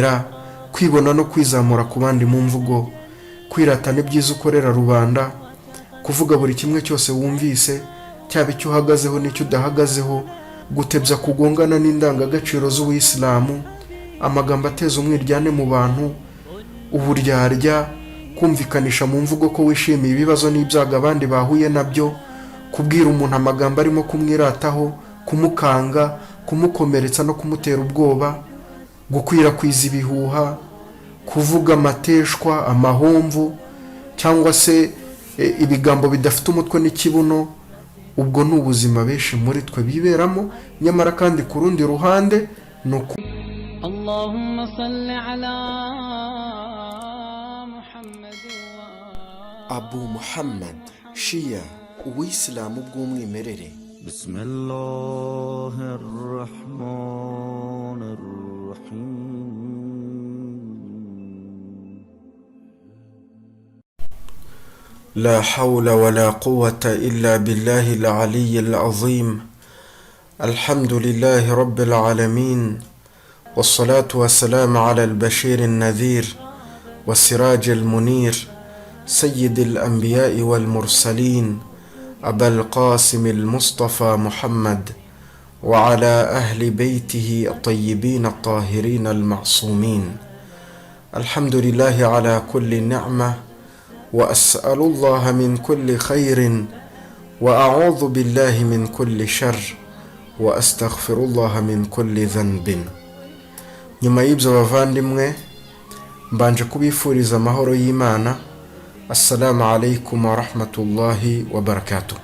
kwiyemera, kwibona no kwizamura ku bandi mu mvugo, kwiratana ibyiza ukorera rubanda, kuvuga buri kimwe cyose wumvise, cyaba icyo uhagazeho n'icyo udahagazeho, gutebya kugongana n'indangagaciro z'Ubuyisilamu, amagambo ateza umwiryane mu bantu, uburyarya, kumvikanisha mu mvugo ko wishimiye ibibazo n'ibyago abandi bahuye nabyo, kubwira umuntu amagambo arimo kumwirataho, kumukanga, kumukomeretsa no kumutera ubwoba, gukwirakwiza ibihuha, kuvuga amateshwa, amahomvu cyangwa se ibigambo bidafite umutwe n'ikibuno. Ubwo ni ubuzima benshi muri twe biberamo, nyamara kandi ku rundi ruhande nuko Allahumma salli ala Muhammad. Abu Muhammad Shia, Uwisilamu bw'umwimerere. Bismillahirrahmanirrahim. لا حول ولا قوة إلا بالله العلي العظيم. الحمد لله رب العالمين، والصلاة والسلام على البشير النذير والسراج المنير، سيد الأنبياء والمرسلين، أبا القاسم المصطفى محمد، وعلى أهل بيته الطيبين الطاهرين المعصومين. الحمد لله على كل نعمة، وأسأل الله من كل خير، وأعوذ بالله من كل شر، وأستغفر الله من كل ذنب. nyuma y'ibyo bavandimwe, mbanje kubifuriza amahoro y'Imana. Assalamu alaikum wa rahmatullahi wa barakatuh.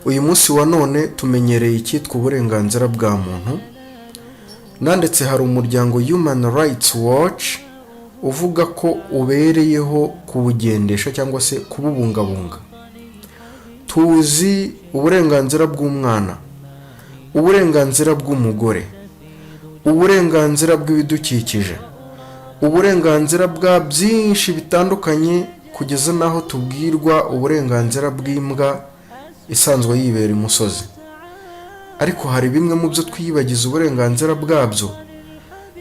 Uyu munsi wa none tumenyereye icyitwa uburenganzira bwa muntu, nandetse hari umuryango Human Rights Watch uvuga ko ubereyeho kubugendesha cyangwa se kububungabunga. Tuzi uburenganzira bw'umwana, uburenganzira bw'umugore, uburenganzira bw'ibidukikije, uburenganzira bwa byinshi bitandukanye, kugeza naho tubwirwa uburenganzira bw'imbwa isanzwe yibera imusozi. Ariko hari bimwe mu byo twiyibagiza uburenganzira bwabyo,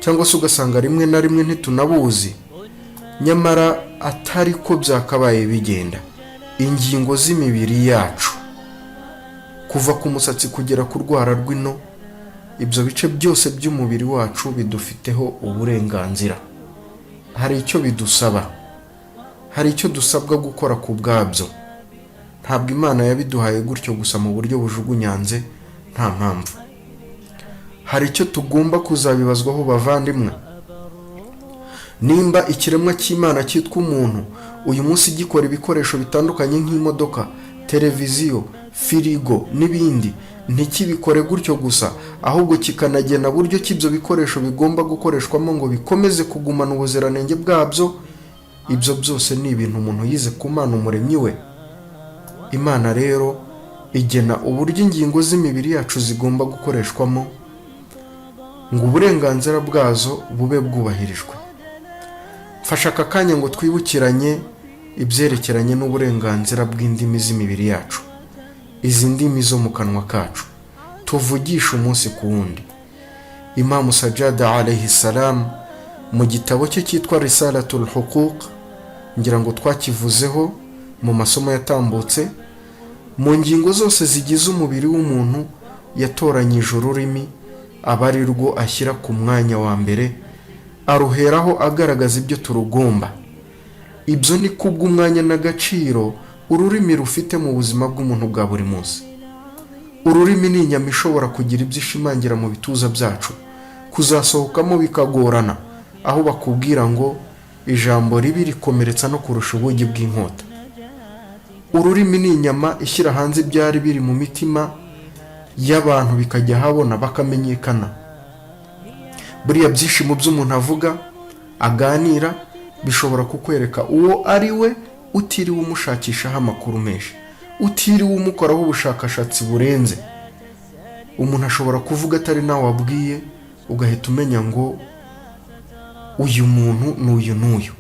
cyangwa se ugasanga rimwe na rimwe ntitunabuzi, nyamara atari ko byakabaye bigenda. Ingingo z'imibiri yacu, kuva ku musatsi kugera ku rwara rw'ino, ibyo bice byose by'umubiri wacu bidufiteho uburenganzira. Hari icyo bidusaba, hari icyo dusabwa gukora ku bwabyo. Ntabwo Imana yabiduhaye gutyo gusa mu buryo bujugunyanze nta mpamvu. Hari icyo tugomba kuzabibazwaho bavandimwe. Nimba ikiremwa cy'Imana cyitwa umuntu uyu munsi gikora ibikoresho bitandukanye nk'imodoka, televiziyo, firigo n'ibindi, ntikibikore gutyo gusa, ahubwo kikanagena buryo cy'ibyo bikoresho bigomba gukoreshwamo ngo bikomeze kugumana ubuziranenge bwabyo. Ibyo byose ni ibintu umuntu yize ku Mana umuremyi we. Imana rero igena uburyo ingingo z'imibiri yacu zigomba gukoreshwamo ngo uburenganzira bwazo bube bwubahirijwe. Fasha aka kanya ngo twibukiranye ibyerekeranye n'uburenganzira bw'indimi z'imibiri yacu, izi ndimi zo mu kanwa kacu tuvugisha umunsi ku wundi. Imam Sajjada alayhi salam mu gitabo cye cyitwa Risalatul Huquq, ngira ngo twakivuzeho mu masomo yatambutse, mu ngingo zose zigize umubiri w'umuntu yatoranyije ururimi aba ari rwo ashyira ku mwanya wa mbere, aruheraho agaragaza ibyo turugomba. Ibyo ni kubw'umwanya n'agaciro ururimi rufite mu buzima bw'umuntu bwa buri munsi. Ururimi ni inyama ishobora kugira ibyo ishimangira mu bituza byacu, kuzasohokamo bikagorana, aho bakubwira ngo ijambo ribi rikomeretsa no kurusha ubugi bw'inkota. Ururimi ni inyama ishyira hanze ibyari biri mu mitima y'abantu bikajya habona bakamenyekana. Buriya byinshi mu byo umuntu avuga, aganira, bishobora kukwereka uwo ari we utiriwe umushakishaho amakuru menshi, utiriwe umukoraho ubushakashatsi burenze. Umuntu ashobora kuvuga atari nawe wabwiye, ugahita umenya ngo uyu muntu n'uyu n'uyu,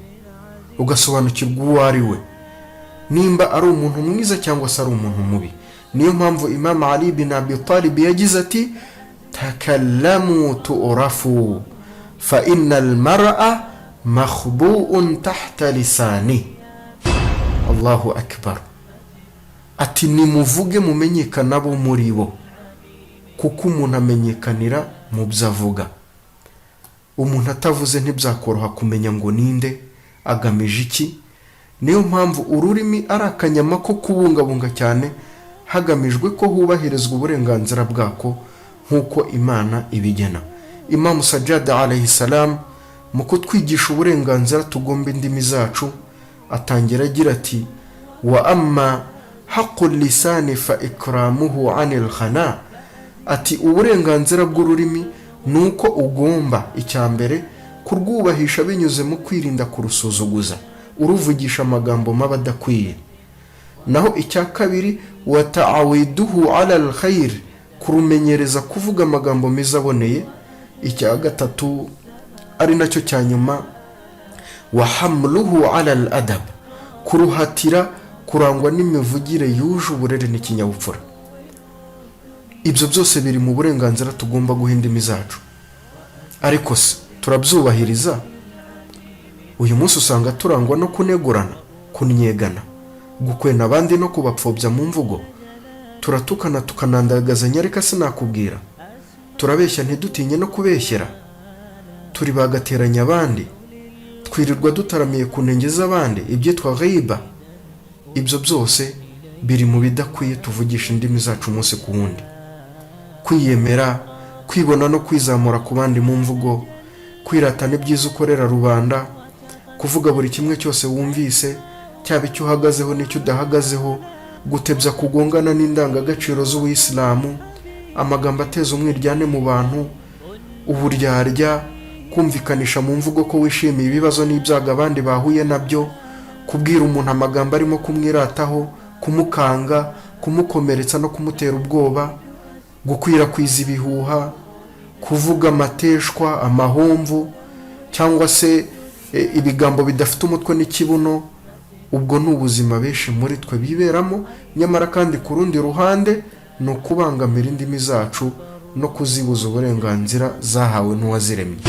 ugasobanukirwa uwo ari we, nimba ari umuntu mwiza cyangwa se ari umuntu mubi. Niyo mpamvu Imam Ali bin Abi Talib yagize ati: takallamu tu'rafu, fa innal mar'a makhbu'un tahta lisani. Allahu akbar. Ati nimuvuge mumenyekana bo muri bo, kuko umuntu amenyekanira mu byo avuga. Umuntu atavuze ntibyakoroha kumenya ngo ninde, agamije iki. Niyo mpamvu ururimi ari akanyama ko kubungabunga cyane, hagamijwe ko hubahirizwa uburenganzira bwako nk'uko Imana ibigena. Imam Sajjad alayhi salam mu kutwigisha uburenganzira tugomba indimi zacu atangira agira ati wa amma haqqul lisani fa ikramuhu anil khana. Ati uburenganzira bw'ururimi nuko ugomba icyambere kurwubahisha binyuze mu kwirinda kurusuzuguza, uruvugisha amagambo mabadakwiye. Naho icya kabiri wa ta'awiduhu ala alkhair, kurumenyereza kuvuga amagambo meza aboneye. Icya gatatu ari nacyo cya nyuma wa hamluhu ala aladab, kuruhatira kurangwa n'imivugire yuje uburere n'ikinyabupfura. Ibyo byose biri mu burenganzira tugomba guha indimi zacu. Ariko se turabyubahiriza? Uyu munsi usanga turangwa no kunegurana, kunyegana, gukwena abandi no kubapfobya mu mvugo. Turatukana tukanandagazanya, reka sinakubwira. Turabeshya ntidutinye no kubeshyera. Turi bagateranya abandi. Twirirwa dutaramiye ku ntenge z'abandi, ibyitwa ghiba. Ibyo byose biri mu bidakwiye tuvugisha indimi zacu umunsi ku wundi. Kwiyemera, kwibona no kwizamura ku bandi mu mvugo, kwiratana ibyiza ukorera rubanda, kuvuga buri kimwe cyose wumvise, cyaba icyo uhagazeho n'icyo udahagazeho, gutebya kugongana n'indangagaciro z'Ubuislamu, amagambo ateza umwiryane mu bantu, uburyarya, kumvikanisha mu mvugo ko wishimiye ibibazo n'ibyago abandi bahuye nabyo, kubwira umuntu amagambo arimo kumwirataho, kumukanga, kumukomeretsa no kumutera ubwoba, gukwirakwiza ibihuha, kuvuga amateshwa, amahomvu, cyangwa se ibigambo bidafite umutwe n'ikibuno. Ubwo ni ubuzima benshi muri twe biberamo, nyamara kandi ku rundi ruhande ni ukubangamira indimi zacu no kuzibuza uburenganzira zahawe n'uwaziremye.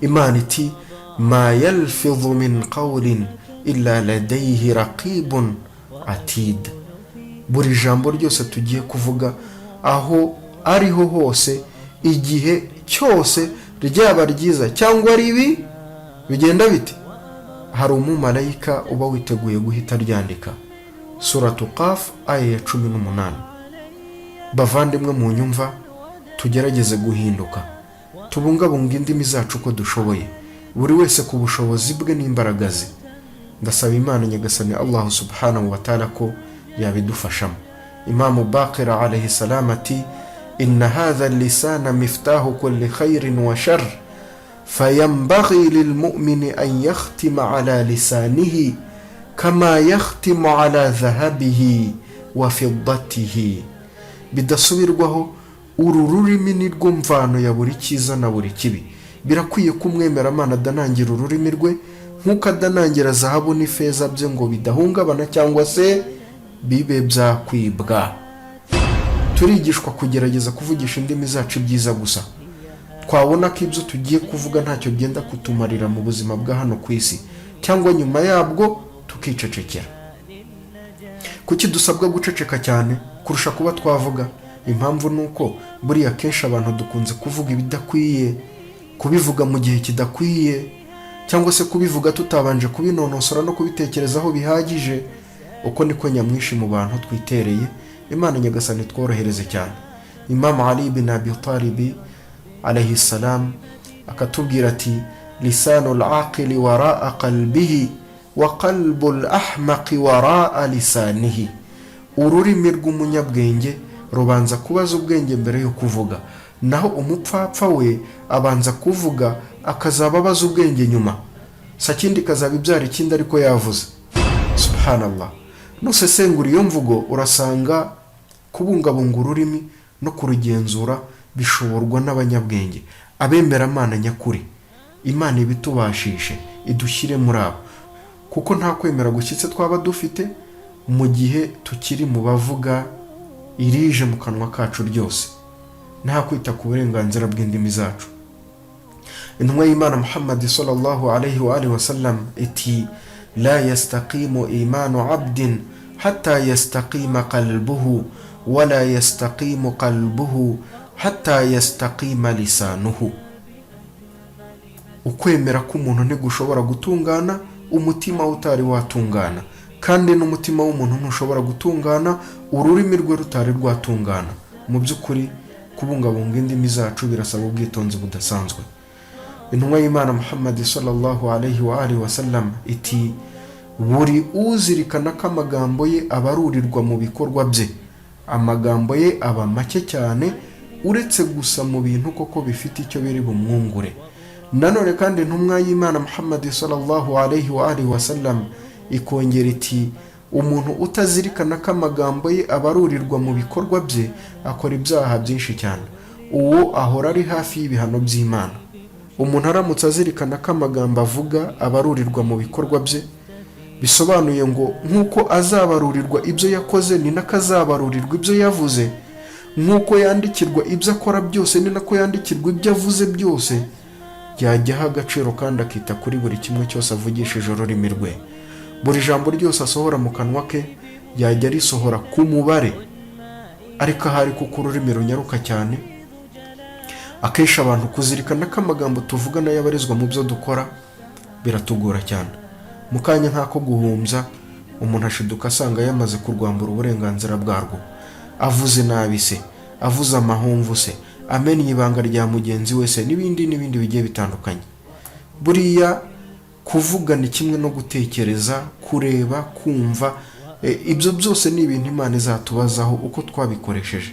Imana iti ma yalfidhu min qawlin illa ladayhi raqibun atid. Buri jambo ryose tugiye kuvuga aho ariho hose, igihe cyose, ryaba ryiza cyangwa ribi, bigenda bite? Hari umumarayika uba witeguye guhita ryandika. Suratu Qaf aya ya 18. Bavandimwe mu nyumva, tugerageze guhinduka, tubungabunga indimi zacu uko dushoboye, buri wese ku bushobozi bwe n'imbaraga ze. Ndasaba Imana Nyagasani Allah subhanahu wa ta'ala ko yabidufashamo. Imam Baqir alayhi salam ati inna hadha al-lisana miftahu kulli khairin wa sharr, فينبغي للمؤمن أن يختم على لسانه كما يختم على ذهبه وفضته. bidasubirwaho ururimi ni rwo mvano ya buri cyiza na buri kibi. Birakwiye kumwemera Imana adanangira ururimi rwe nk'uko adanangira zahabu n'ifeza bye ngo bidahungabana cyangwa se bibe byakwibwa. Turigishwa kugerageza kuvugisha indimi zacu byiza gusa. Twabona ko ibyo tugiye kuvuga ntacyo byenda kutumarira mu buzima bwa hano ku isi, cyangwa nyuma yabwo tukicecekera. Kuki dusabwa guceceka cyane kurusha kuba twavuga? Impamvu nuko buriya kenshi abantu dukunze kuvuga ibidakwiye, kubivuga mu gihe kidakwiye, cyangwa se kubivuga tutabanje kubinonosora no kubitekerezaho bihagije. Uko niko nyamwinshi mu bantu twitereye. Imana Nyagasani tworohereze cyane. Imam Ali ibn Abi Talib alayhi salam akatubwira ati lisanul aqili wara'a qalbihi wa qalbul ahmaqi wara'a lisanihi. Ururimi rw'umunyabwenge rubanza kubaza ubwenge mbere yo kuvuga, naho umupfapfa we abanza kuvuga akazaba abaza ubwenge nyuma. Sakindi kazaba ibyara ikindi ariko yavuze. Subhanallah. Nusesengura iyo mvugo urasanga kubungabunga ururimi no kurugenzura bishoborwa n'abanyabwenge, abemera Imana nyakuri. Imana ibitubashishe idushyire muri abo, kuko nta kwemera gushyitse twaba dufite mu gihe tukiri mu bavuga irije mu kanwa kacu ryose, nta kwita ku burenganzira bw'indimi zacu. intumwa y'Imana Muhammad sallallahu alayhi wa alihi wasallam iti la yastaqimu imanu abdin hatta yastaqima qalbuhu wala yastaqimu qalbuhu hatta yastaqima lisanuhu. Ukwemera k'umuntu ntigushobora gutungana umutima utari watungana, kandi n'umutima w'umuntu ntushobora gutungana ururimi rwe rutari rwatungana. Mu by'ukuri kubungabunga indimi zacu birasaba ubwitonzi budasanzwe. Intumwa y'Imana Muhammad sallallahu alayhi wa alihi wasallam iti buri uzirikana ko amagambo ye abarurirwa mu bikorwa bye, amagambo ye aba make cyane uretse gusa mu bintu koko bifite icyo biri bumwungure. Nanone kandi intumwa y'Imana Muhammad sallallahu alayhi wa alihi wasallam ikongera iti umuntu utazirikana ko amagambo ye abarurirwa mu bikorwa bye akora ibyaha byinshi cyane, uwo ahora ari hafi y'ibihano by'Imana. Umuntu aramutse azirikana ko amagambo avuga abarurirwa mu bikorwa bye, bisobanuye ngo nk'uko azabarurirwa ibyo yakoze ni nako azabarurirwa ibyo yavuze, nk'uko yandikirwa ibyo akora byose ni nako yandikirwa ibyo avuze byose. Yajyaho agaciro kandi akita kuri buri kimwe cyose avugishije ururimi rwe. Buri jambo ryose asohora mu kanwa ke yajya risohora ku mubare, ariko ahari kuko ururimi runyaruka cyane. Akenshi abantu kuzirikana ko amagambo tuvuga nayo abarizwa mu byo dukora biratugora cyane. Mu kanya nk'ako guhumbya umuntu ashiduka asanga yamaze kurwambura uburenganzira bwarwo, avuze nabi se, avuze amahomvu se, amenya ibanga rya mugenzi wese n'ibindi bigiye bitandukanye. Buriya kuvuga ni kimwe no gutekereza, kureba, kumva, ibyo byose ni ibintu Imana izatubazaho uko twabikoresheje,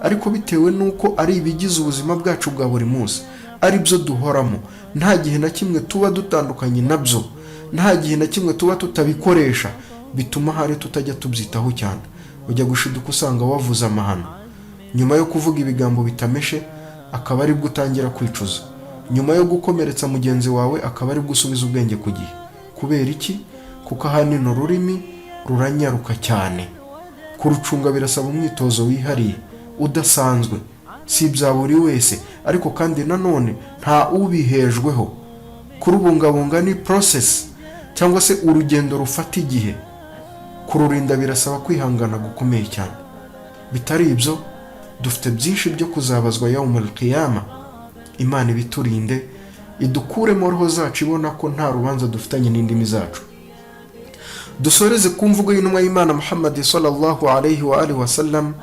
ariko bitewe nuko ari ibigize ubuzima bwacu bwa buri munsi, ari byo duhoramo, nta gihe na kimwe tuba dutandukanye nabyo, nta gihe na kimwe tuba tutabikoresha, bituma hari tutajya tubyitaho cyane. Ujya gushiduka usanga wavuze amahano, nyuma yo kuvuga ibigambo bitameshe akaba ari bwo utangira kwicuza, nyuma yo gukomeretsa mugenzi wawe akaba ari bwo usubiza ubwenge ku gihe. Kubera iki? Kuko ahanini ururimi ruranyaruka cyane. Kurucunga birasaba umwitozo wihariye udasanzwe, si ibya buri wese, ariko kandi nanone nta ubihejweho. Kurubungabunga ni process cyangwa se urugendo rufata igihe. Kururinda birasaba kwihangana gukomeye cyane. Bitari ibyo dufite byinshi byo kuzabazwa yaumul qiyama. Imana ibiturinde, idukuremo roho zacu ibona ko nta rubanza dufitanye n'indimi zacu. Dusoreze ku mvugo y'intumwa y'Imana Muhammad sallallahu alayhi wa alihi wasallam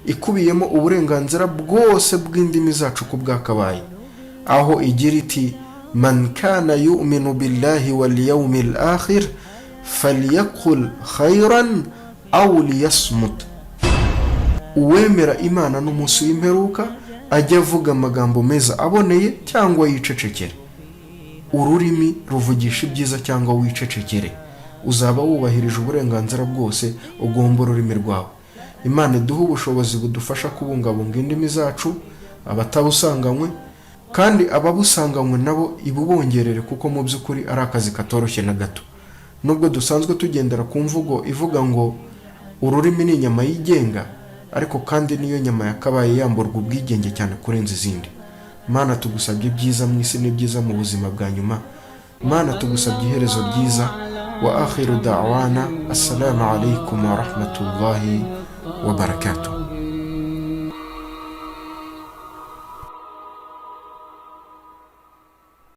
ikubiyemo uburenganzira bwose bw'indimi zacu ku bwakabaye, aho igira iti man kana yu'minu billahi wal yawmil akhir falyaqul khayran aw liyasmut. Uwemera Imana n'umunsi w'imperuka ajya avuga amagambo meza aboneye cyangwa yicecekere. Ururimi ruvugisha ibyiza cyangwa wicecekere, uzaba wubahirije uburenganzira bwose ugomba ururimi rwawe. Imana iduha ubushobozi budufasha kubungabunga indimi zacu, abatabusanganywe, kandi ababusanganywe nabo ibubongerere, kuko mu by'ukuri ari akazi katoroshye na gato. Nubwo dusanzwe tugendera ku mvugo ivuga ngo ururimi ni inyama yigenga, ariko kandi niyo nyama yakabaye yamburwa ubwigenge cyane kurenza izindi. Mana tugusabye ibyiza mu isi n'ibyiza mu buzima bwa nyuma. Mana tugusabye iherezo ryiza. Wa akhiru da'wana assalamu alaykum wa rahmatullahi wa barakatuh.